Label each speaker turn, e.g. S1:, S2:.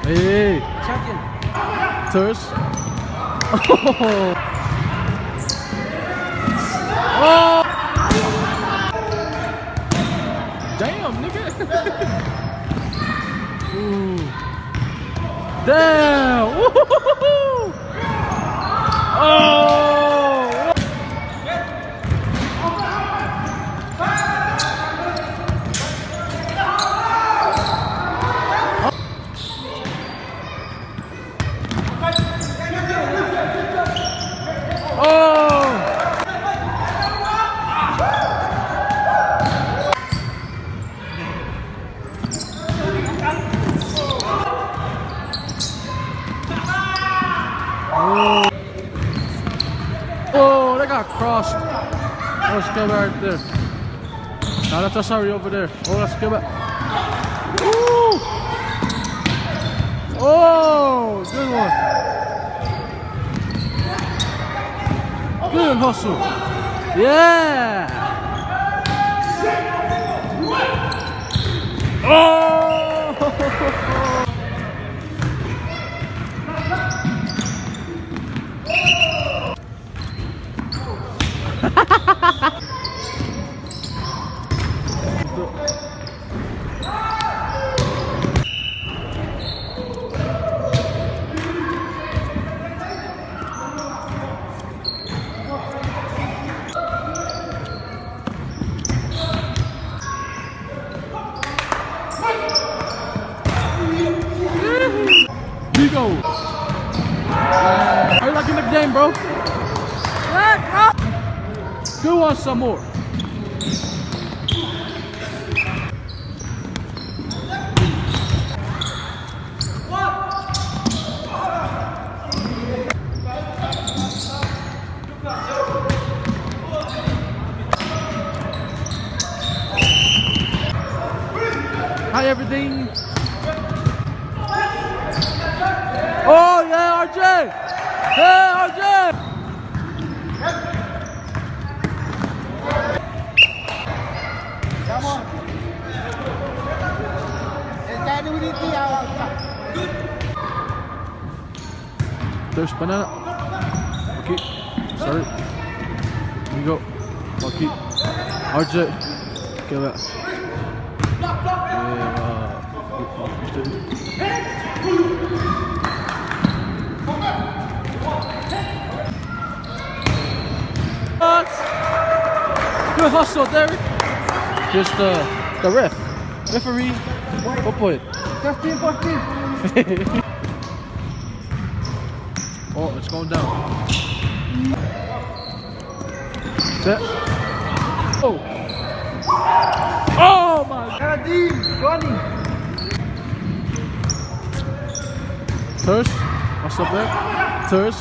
S1: Hey.
S2: Champion.
S1: Turs. Oh. Damn, nigga. Ooh. Damn. Woo-hoo-hoo-hoo. Oh. Oh, they got crossed. Oh, let's go back right there. Now that's us already over there. Oh, let's go back. Woo! Oh, good one. Good hustle. Yeah. Oh. Go. How you liking the game, bro?
S2: Good, bro.
S1: Do want some more. Hi, everything. Oh yeah, RJ! Yeah, RJ!
S2: Come on.
S1: There's banana. Okay, sorry. Here we go. Okay, RJ. Okay, that. Good hustle, Derek. Just the referee. What point?
S2: 15, 14.
S1: Oh, it's going down. Set. Oh. Oh my God.
S2: Running.
S1: Turs. What's up there? Turs.